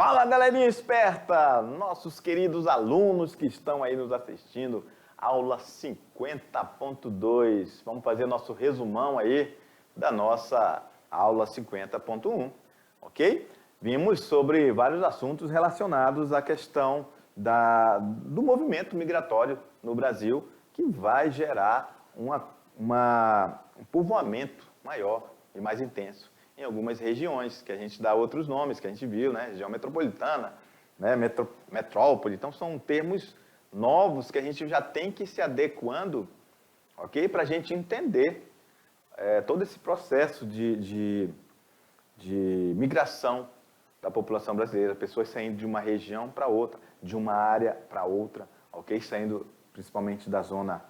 Fala, galerinha esperta! Nossos queridos alunos que estão aí nos assistindo, aula 50.2. Vamos fazer nosso resumão aí da nossa aula 50.1, ok? Vimos sobre vários assuntos relacionados à questão do movimento migratório no Brasil, que vai gerar um povoamento maior e mais intenso em algumas regiões, que a gente dá outros nomes, que a gente viu, né? Região metropolitana, né? Metrópole. Então, são termos novos que a gente já tem que ir se adequando, ok? Para a gente entender todo esse processo de migração da população brasileira, pessoas saindo de uma região para outra, de uma área para outra, ok? Saindo principalmente da zona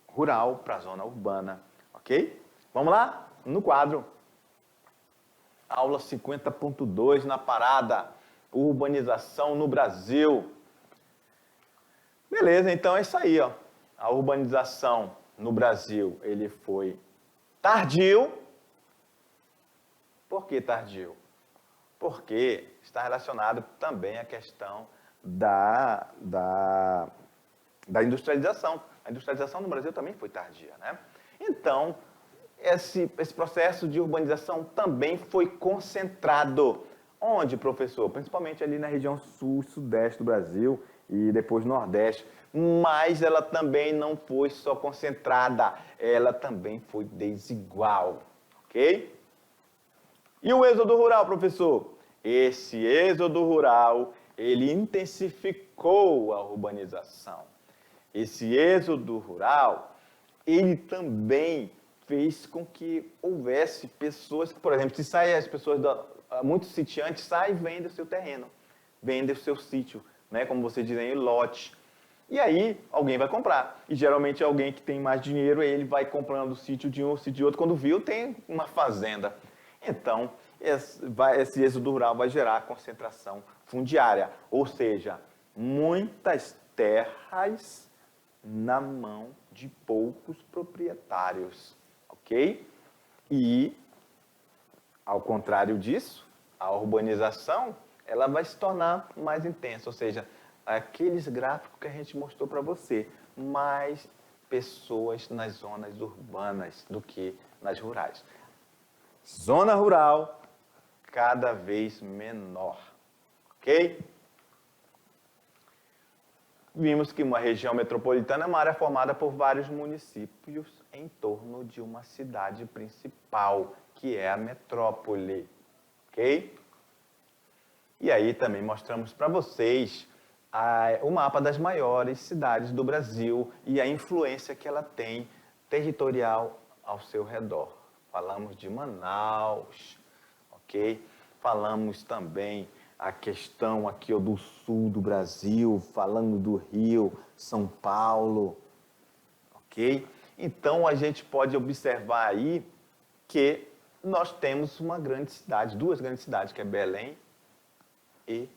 rural para a zona urbana, ok? Vamos lá? No quadro. Aula 50.2 na parada, urbanização no Brasil. Beleza, então é isso aí, ó. A urbanização no Brasil, ele foi tardio. Por que tardio? Porque está relacionado também à questão da industrialização. A industrialização no Brasil também foi tardia, né? Então, esse processo de urbanização também foi concentrado. Onde, professor? Principalmente ali na região sul, sudeste do Brasil e depois nordeste. Mas ela também não foi só concentrada, ela também foi desigual, ok? E o êxodo rural, professor? Esse êxodo rural, ele intensificou a urbanização. Esse êxodo rural, ele também fez com que houvesse pessoas, por exemplo, se saem as pessoas, muitos sitiantes saem e vendem o seu terreno, vendem o seu sítio, né, como vocês dizem, lote. E aí, alguém vai comprar. E geralmente alguém que tem mais dinheiro, ele vai comprando o sítio de um, o sítio de outro. Quando viu, tem uma fazenda. Então, esse êxodo rural vai gerar concentração fundiária, ou seja, muitas terras na mão de poucos proprietários, ok? E, ao contrário disso, a urbanização, ela vai se tornar mais intensa, ou seja, aqueles gráficos que a gente mostrou para você, mais pessoas nas zonas urbanas do que nas rurais. Zona rural, cada vez menor, ok? Vimos que uma região metropolitana é uma área formada por vários municípios em torno de uma cidade principal, que é a metrópole, ok? E aí também mostramos para vocês o mapa das maiores cidades do Brasil e a influência que ela tem territorial ao seu redor. Falamos de Manaus, ok? Falamos também a questão aqui do sul do Brasil, falando do Rio, São Paulo, ok? Então, a gente pode observar aí que nós temos uma grande cidade, duas grandes cidades, que é Belém e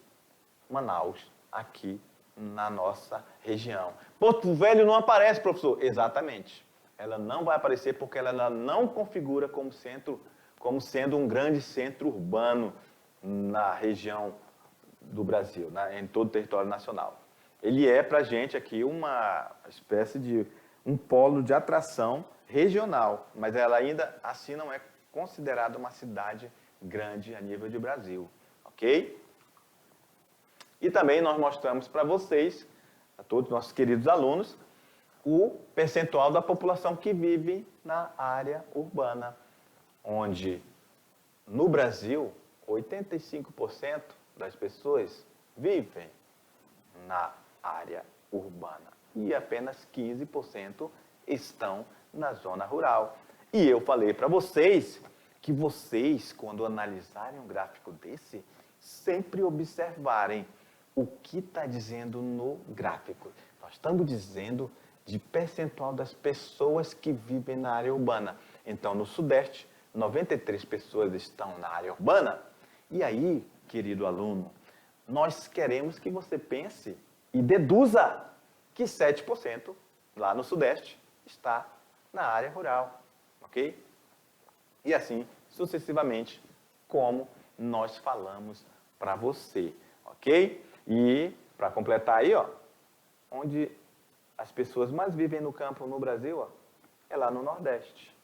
Manaus, aqui na nossa região. Porto Velho não aparece, professor? Exatamente. Ela não vai aparecer porque ela não configura como sendo um grande centro urbano na região do Brasil, né, em todo o território nacional. Ele é, para a gente aqui, uma espécie de um polo de atração regional, mas ela ainda assim não é considerada uma cidade grande a nível de Brasil, ok? E também nós mostramos para vocês, a todos os nossos queridos alunos, o percentual da população que vive na área urbana, onde no Brasil 85% das pessoas vivem na área urbana e apenas 15% estão na zona rural. E eu falei para vocês que vocês, quando analisarem um gráfico desse, sempre observarem o que está dizendo no gráfico. Nós estamos dizendo de percentual das pessoas que vivem na área urbana. Então, no Sudeste, 93 pessoas estão na área urbana. E aí, querido aluno, nós queremos que você pense e deduza que 7% lá no Sudeste está na área rural, ok? E assim, sucessivamente, como nós falamos para você, ok? E, para completar aí, ó, onde as pessoas mais vivem no campo no Brasil, ó, é lá no Nordeste,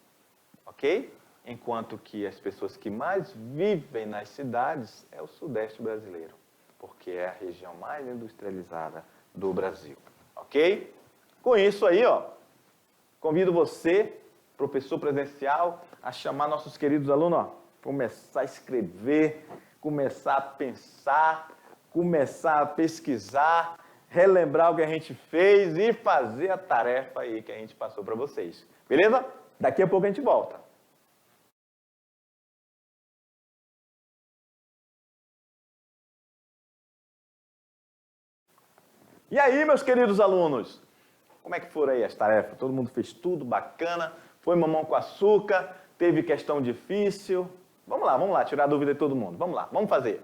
ok? Enquanto que as pessoas que mais vivem nas cidades é o Sudeste brasileiro, porque é a região mais industrializada do Brasil, ok? Com isso aí, ó, convido você, professor presencial, a chamar nossos queridos alunos, ó, começar a escrever, começar a pensar, começar a pesquisar, relembrar o que a gente fez e fazer a tarefa aí que a gente passou para vocês. Beleza? Daqui a pouco a gente volta. E aí, meus queridos alunos? Como é que foram aí as tarefas? Todo mundo fez tudo bacana? Foi mamão com açúcar? Teve questão difícil? Vamos lá, tirar a dúvida de todo mundo. Vamos lá, vamos fazer.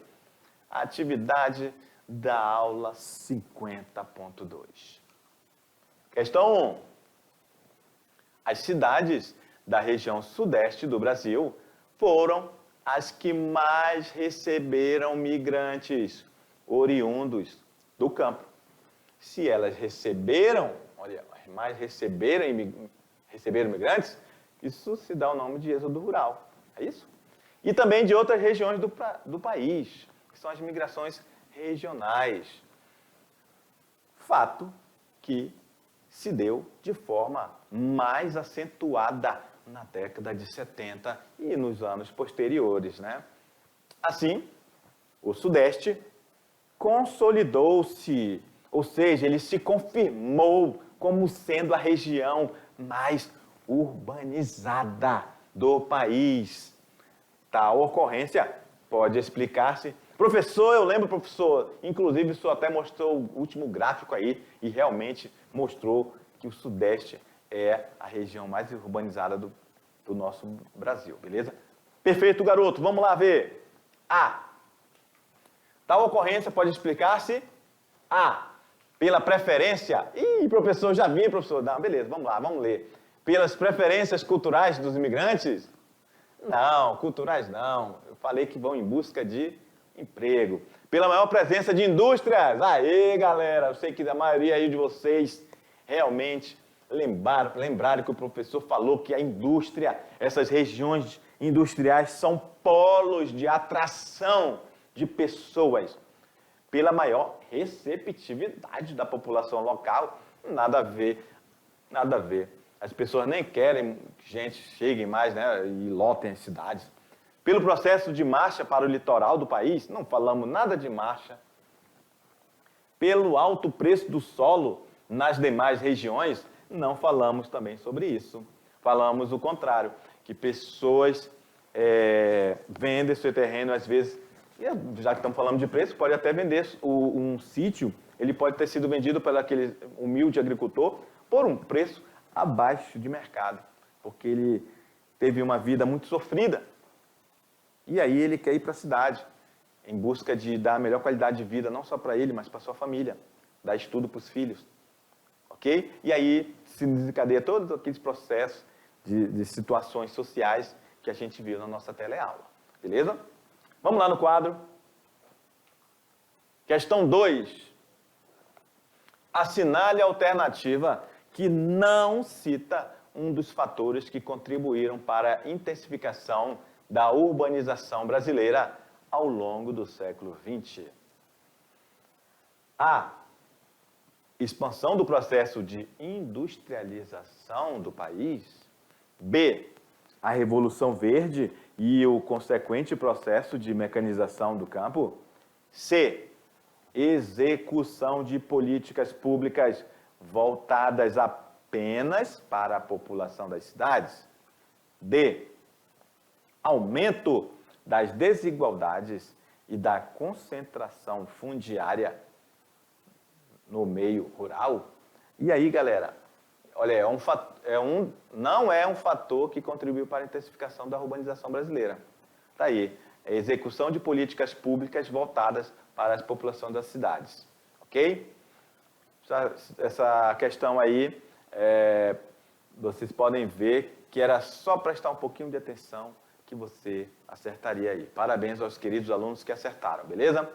A atividade da aula 50.2. Questão 1. As cidades da região sudeste do Brasil foram as que mais receberam migrantes oriundos do campo. Se elas receberam, olha, mais receberam imigrantes, isso se dá o nome de êxodo rural, é isso? E também de outras regiões do país, que são as migrações regionais. Fato que se deu de forma mais acentuada na década de 70 e nos anos posteriores, né? Assim, o Sudeste consolidou-se, ou seja, ele se confirmou como sendo a região mais urbanizada do país. Tal ocorrência pode explicar-se. Professor, eu lembro, professor, inclusive o senhor até mostrou o último gráfico aí e realmente mostrou que o Sudeste é a região mais urbanizada do nosso Brasil, beleza? Perfeito, garoto. Vamos lá ver. A. Tal ocorrência pode explicar-se A. Pela preferência. Ih, professor, já vi, professor. Não, beleza, vamos lá, vamos ler. Pelas preferências culturais dos imigrantes? Não, culturais não. Eu falei que vão em busca de emprego. Pela maior presença de indústrias. Aê, galera, eu sei que a maioria aí de vocês realmente lembraram que o professor falou que a indústria, essas regiões industriais são polos de atração de pessoas. Pela maior receptividade da população local, nada a ver, nada a ver. As pessoas nem querem que gente chegue mais, né, e lotem as cidades. Pelo processo de marcha para o litoral do país, não falamos nada de marcha. Pelo alto preço do solo nas demais regiões, não falamos também sobre isso. Falamos o contrário, que pessoas vendem seu terreno, às vezes, já que estamos falando de preço, pode até vender um sítio, ele pode ter sido vendido por aquele humilde agricultor por um preço abaixo de mercado, porque ele teve uma vida muito sofrida. E aí ele quer ir para a cidade, em busca de dar a melhor qualidade de vida, não só para ele, mas para sua família, dar estudo para os filhos. Ok? E aí se desencadeia todos aqueles processos de situações sociais que a gente viu na nossa teleaula. Beleza? Vamos lá no quadro. Questão 2. Assinale a alternativa que não cita um dos fatores que contribuíram para a intensificação da urbanização brasileira ao longo do século XX. A. Expansão do processo de industrialização do país. B. A Revolução Verde e o consequente processo de mecanização do campo. C. Execução de políticas públicas voltadas apenas para a população das cidades. D. Aumento das desigualdades e da concentração fundiária no meio rural. E aí, galera, olha, não é um fator que contribuiu para a intensificação da urbanização brasileira. Está aí, é execução de políticas públicas voltadas para a população das cidades. Ok? Essa questão aí, vocês podem ver que era só prestar um pouquinho de atenção, que que você acertaria aí. Parabéns aos queridos alunos que acertaram, beleza?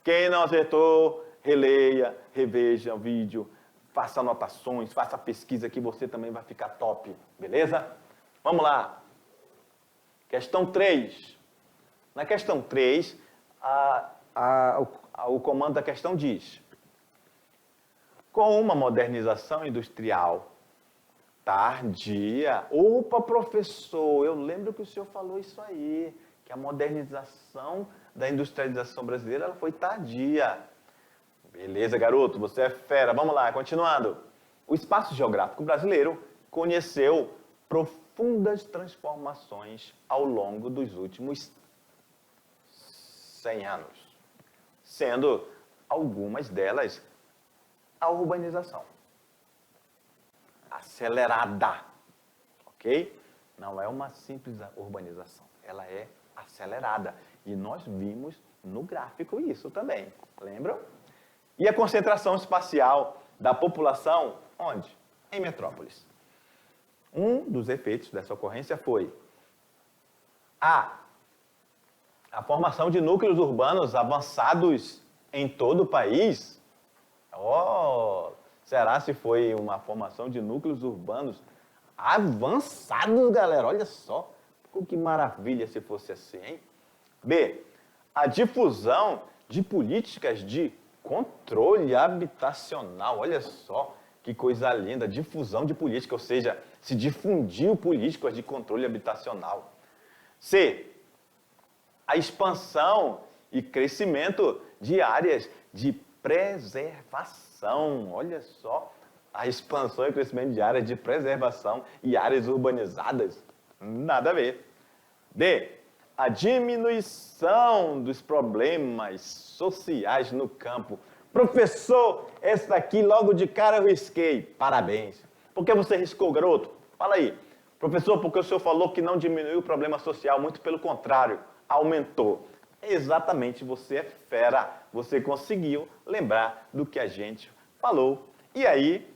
Quem não acertou, releia, reveja o vídeo, faça anotações, faça pesquisa que você também vai ficar top, beleza? Vamos lá. Questão 3. Na questão 3, o comando da questão diz: com uma modernização industrial tardia. Opa, professor, eu lembro que o senhor falou isso aí, que a modernização da industrialização brasileira ela foi tardia. Beleza, garoto, você é fera. Vamos lá, continuando. O espaço geográfico brasileiro conheceu profundas transformações ao longo dos últimos 100 anos, sendo algumas delas a urbanização acelerada, ok? Não é uma simples urbanização, ela é acelerada. E nós vimos no gráfico isso também, lembram? E a concentração espacial da população, onde? Em metrópoles. Um dos efeitos dessa ocorrência foi a formação de núcleos urbanos avançados em todo o país. Será se foi uma formação de núcleos urbanos avançados, galera? Olha só, que maravilha se fosse assim, hein? B, a difusão de políticas de controle habitacional. Olha só, que coisa linda, difusão de política, ou seja, se difundiu políticas de controle habitacional. C, a expansão e crescimento de áreas de preservação. Olha só, a expansão e crescimento de áreas de preservação e áreas urbanizadas. Nada a ver. D, a diminuição dos problemas sociais no campo. Professor, esse daqui logo de cara eu risquei. Parabéns. Por que você riscou, garoto? Fala aí. Professor, porque o senhor falou que não diminuiu o problema social, muito pelo contrário, aumentou. Exatamente, você é fera. Você conseguiu lembrar do que a gente falou. E aí,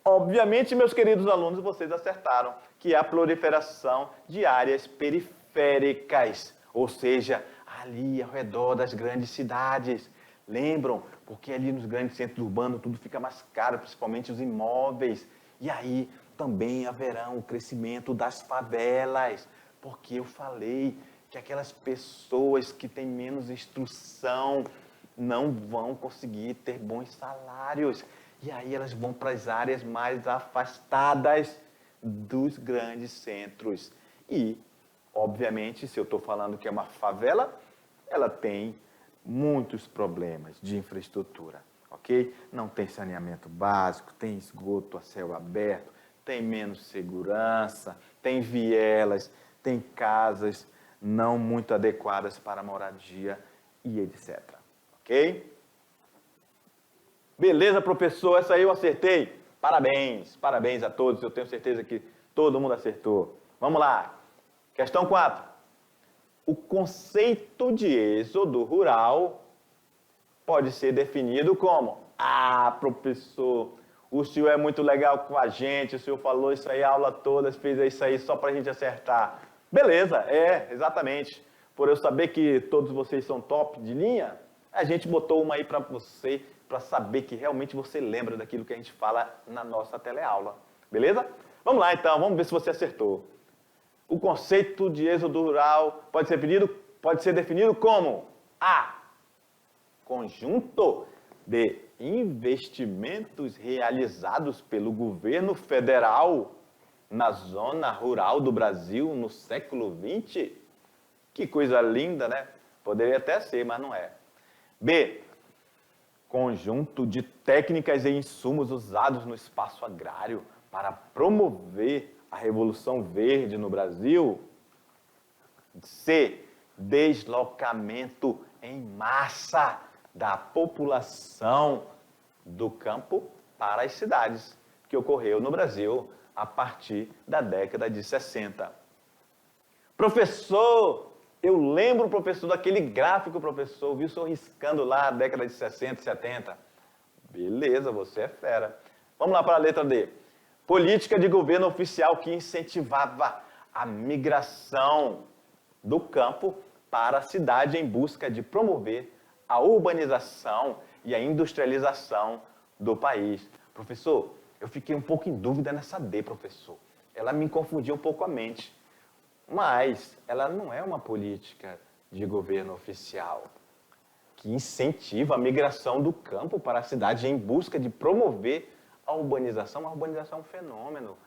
obviamente, meus queridos alunos, vocês acertaram que é a proliferação de áreas periféricas, ou seja, ali ao redor das grandes cidades. Lembram? Porque ali nos grandes centros urbanos tudo fica mais caro, principalmente os imóveis. E aí também haverá um crescimento das favelas, porque eu falei que aquelas pessoas que têm menos instrução não vão conseguir ter bons salários. E aí elas vão para as áreas mais afastadas dos grandes centros. E, obviamente, se eu estou falando que é uma favela, ela tem muitos problemas de infraestrutura, ok? Não tem saneamento básico, tem esgoto a céu aberto, tem menos segurança, tem vielas, tem casas não muito adequadas para a moradia e etc. Ok? Beleza, professor? Essa aí eu acertei. Parabéns, parabéns a todos. Eu tenho certeza que todo mundo acertou. Vamos lá. Questão 4. O conceito de êxodo rural pode ser definido como: ah, professor, o senhor é muito legal com a gente, o senhor falou isso aí a aula toda, fez isso aí só para a gente acertar. Beleza, exatamente. Por eu saber que todos vocês são top de linha, a gente botou uma aí para você, para saber que realmente você lembra daquilo que a gente fala na nossa teleaula. Beleza? Vamos lá então, vamos ver se você acertou. O conceito de êxodo rural pode ser definido como: A, conjunto de investimentos realizados pelo governo federal na zona rural do Brasil no século XX. Que coisa linda, né? Poderia até ser, mas não é. B, conjunto de técnicas e insumos usados no espaço agrário para promover a Revolução Verde no Brasil. C, deslocamento em massa da população do campo para as cidades, que ocorreu no Brasil a partir da década de 60. Professor, eu lembro, professor, daquele gráfico, professor, viu o senhor riscando lá a década de 60, 70. Beleza, você é fera. Vamos lá para a letra D. Política de governo oficial que incentivava a migração do campo para a cidade em busca de promover a urbanização e a industrialização do país. Professor, eu fiquei um pouco em dúvida nessa D, professor. Ela me confundiu um pouco a mente. Mas ela não é uma política de governo oficial que incentiva a migração do campo para a cidade em busca de promover a urbanização. A urbanização é um fenômeno.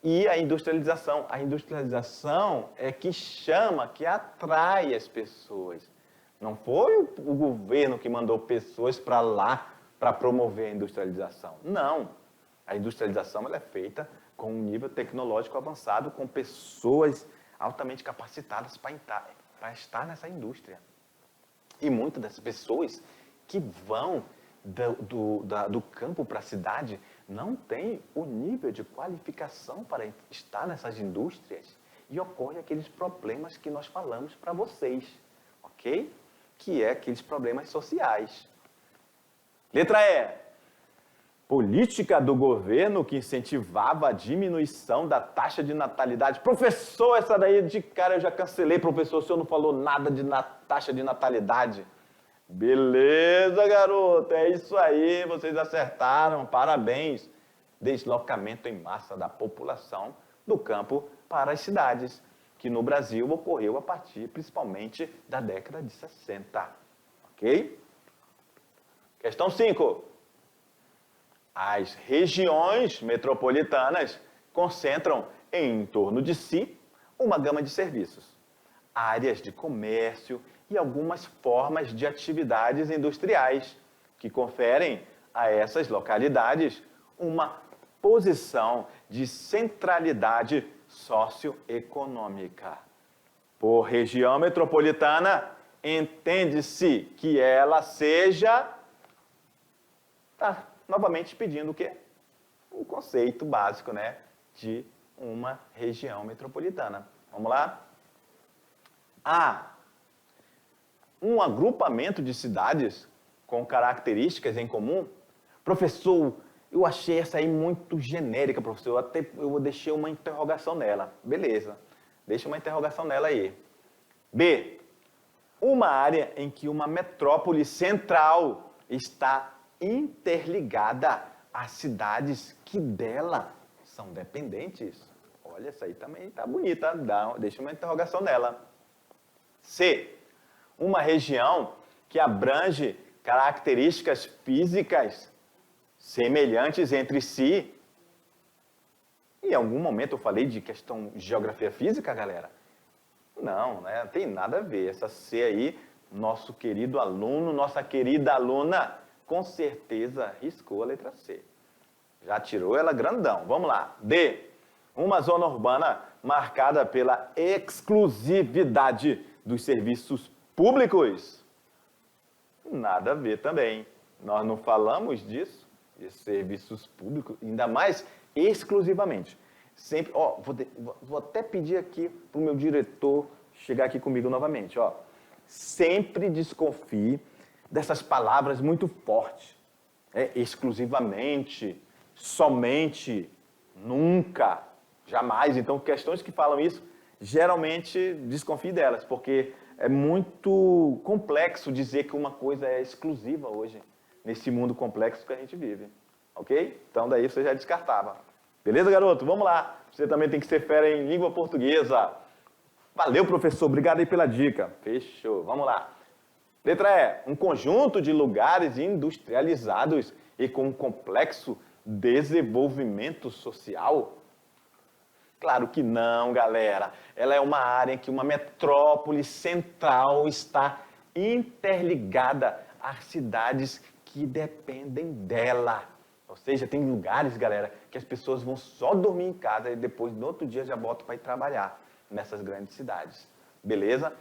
E a industrialização. A industrialização é que chama, que atrai as pessoas. Não foi o governo que mandou pessoas para lá para promover a industrialização. Não. A industrialização ela é feita com um nível tecnológico avançado, com pessoas altamente capacitadas para estar nessa indústria. E muitas das pessoas que vão do campo para a cidade não têm o nível de qualificação para estar nessas indústrias e ocorrem aqueles problemas que nós falamos para vocês, ok? Que é aqueles problemas sociais. Letra E. Política do governo que incentivava a diminuição da taxa de natalidade. Professor, essa daí de cara eu já cancelei, professor, o senhor não falou nada de taxa de natalidade. Beleza, garoto, é isso aí, vocês acertaram, parabéns. Deslocamento em massa da população do campo para as cidades, que no Brasil ocorreu a partir, principalmente, da década de 60. Ok? Questão 5. As regiões metropolitanas concentram em torno de si uma gama de serviços, áreas de comércio e algumas formas de atividades industriais que conferem a essas localidades uma posição de centralidade socioeconômica. Por região metropolitana, entende-se que ela seja... novamente pedindo o quê? O conceito básico, né, de uma região metropolitana. Vamos lá? A. Um agrupamento de cidades com características em comum. Professor, eu achei essa aí muito genérica, professor. Eu deixei uma interrogação nela. Beleza, deixa uma interrogação nela aí. B. Uma área em que uma metrópole central está interligada às cidades que dela são dependentes. Olha, essa aí também está bonita, deixa uma interrogação nela. C. Uma região que abrange características físicas semelhantes entre si. Em algum momento eu falei de questão de geografia física, galera? Não, né? Não tem nada a ver. Essa C aí, nosso querido aluno, nossa querida aluna, com certeza riscou a letra C. Já tirou ela grandão. Vamos lá. D. Uma zona urbana marcada pela exclusividade dos serviços públicos. Nada a ver também. Nós não falamos disso, de serviços públicos, ainda mais exclusivamente. Sempre, vou até pedir aqui para o meu diretor chegar aqui comigo novamente. Sempre desconfie dessas palavras muito fortes. Exclusivamente, somente, nunca, jamais. Então, questões que falam isso, geralmente desconfie delas, porque é muito complexo dizer que uma coisa é exclusiva hoje, nesse mundo complexo que a gente vive. Ok? Então, daí você já descartava. Beleza, garoto? Vamos lá. Você também tem que ser fera em língua portuguesa. Valeu, professor. Obrigado aí pela dica. Fechou. Vamos lá. Letra E. Um conjunto de lugares industrializados e com um complexo desenvolvimento social? Claro que não, galera. Ela é uma área em que uma metrópole central está interligada às cidades que dependem dela. Ou seja, tem lugares, galera, que as pessoas vão só dormir em casa e depois, no outro dia, já voltam para ir trabalhar nessas grandes cidades. Beleza?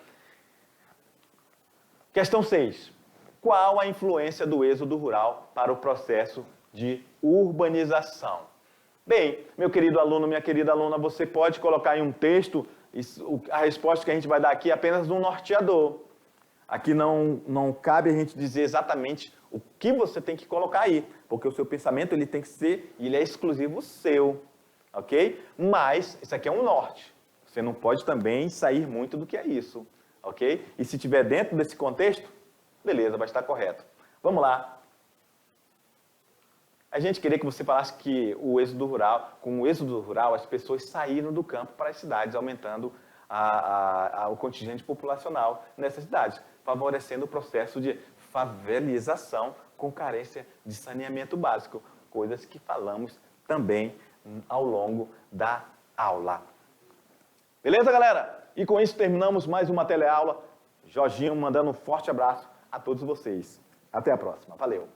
Questão 6. Qual a influência do êxodo rural para o processo de urbanização? Bem, meu querido aluno, minha querida aluna, você pode colocar em um texto, a resposta que a gente vai dar aqui é apenas um norteador. Aqui não cabe a gente dizer exatamente o que você tem que colocar aí, porque o seu pensamento ele tem que ser, ele é exclusivo seu, ok? Mas isso aqui é um norte. Você não pode também sair muito do que é isso, ok? E se estiver dentro desse contexto, beleza, vai estar correto. Vamos lá. A gente queria que você falasse que com o êxodo rural, as pessoas saíram do campo para as cidades, aumentando o contingente populacional nessas cidades, favorecendo o processo de favelização com carência de saneamento básico, coisas que falamos também ao longo da aula. Beleza, galera? E com isso terminamos mais uma teleaula. Jorginho mandando um forte abraço a todos vocês. Até a próxima. Valeu!